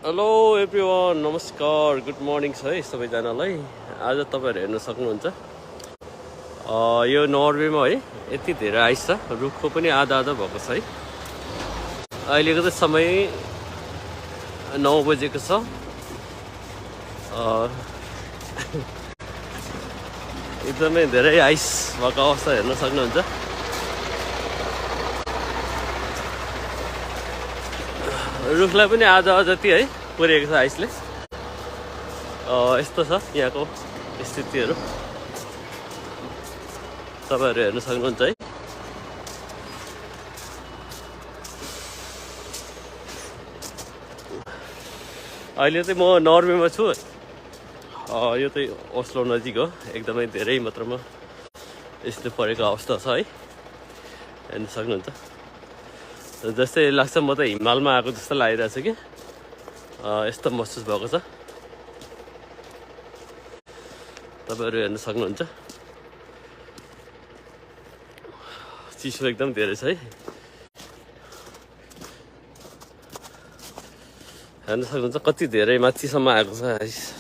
Hello everyone, नमस्कार, good morning छ है सबैजनालाई। आज तपाईँहरू हेर्न सक्नुहुन्छ यो नर्वेमा है यति धेरै आइस छ, रुखको पनि आधा आधा भएको छ है। अहिलेको चाहिँ समय 9 बजेको छ। एकदमै धेरै आइस भएको अवस्था हेर्न सक्नुहुन्छ। रुखलाई पनि आधा जति है पुरेको छ आइसले। यस्तो छ यहाँको स्थितिहरू, तपाईँहरू हेर्न सक्नुहुन्छ है। अहिले चाहिँ म नर्वेमा छु। यो चाहिँ ओस्लो नजिक हो। एकदमै धेरै मात्रामा यस्तो परेको अवस्था छ है, हेर्न सक्नुहुन्छ। जस्तै लाग्छ म त हिमालमा आएको जस्तो लागिरहेछ कि यस्तो महसुस भएको छ। तपाईँहरू हेर्न सक्नुहुन्छ चिसो एकदम धेरै छ है। हेर्न सक्नुहुन्छ कति धेरै माथिसम्म आएको छ आइस।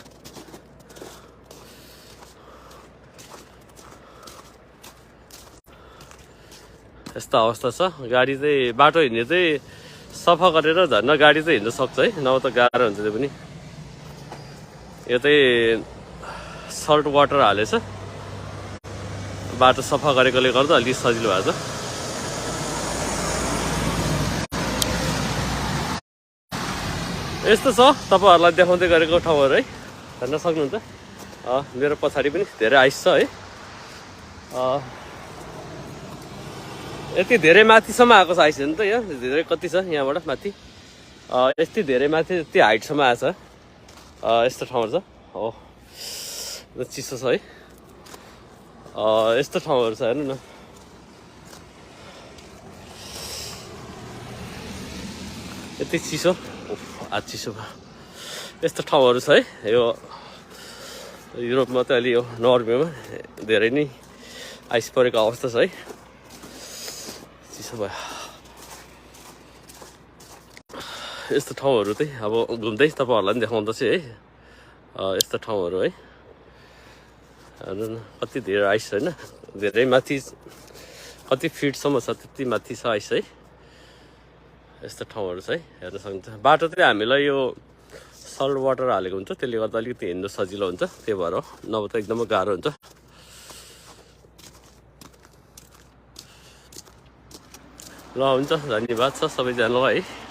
यस्तो अवस्था छ। गाडी चाहिँ बाटो हिँड्ने चाहिँ सफा गरेर झन् गाडी चाहिँ हिँड्न सक्छ है, नभए त गाह्रो हुन्छ। त्यो पनि यो चाहिँ सल्ट वाटर हालेछ, बाटो सफा गरेकोले गर्दा अलिक सजिलो भएको छ। यस्तो छ तपाईँहरूलाई देखाउँदै गरेको ठाउँहरू है, हेर्न सक्नुहुन्छ। मेरो पछाडि पनि धेरै आइस छ है। यति धेरै माथिसम्म आएको छ आइस। हेर्नु त यहाँ धेरै कति छ यहाँबाट माथि। यति धेरै माथि यति हाइटसम्म आएको छ। यस्तो ठाउँहरू छ हो, चिसो छ है। यस्तो ठाउँहरू छ हेर्नु न। यति चिसो, चिसो यस्तो ठाउँहरू छ है। यो युरोपमा त अलि यो नर्वेमा धेरै नै आइस परेको अवस्था छ है। चिसो भयो। यस्तो ठाउँहरू चाहिँ अब घुम्दै तपाईँहरूलाई पनि देखाउँदैछु है। यस्तो ठाउँहरू है, हेर्नु न कति धेरै आइस होइन। धेरै माथि कति फिटसम्म छ, त्यति माथि छ आइस है। यस्तो ठाउँहरू छ है, हेर्न सक्नुहुन्छ। बाटो चाहिँ हामीलाई यो सल्ट वाटर हालेको हुन्छ, त्यसले गर्दा अलिकति हिँड्नु सजिलो हुन्छ, त्यही भएर हो। नभए त एकदमै गाह्रो हुन्छ। ल हुन्छ, धन्यवाद छ सबैजनालाई है।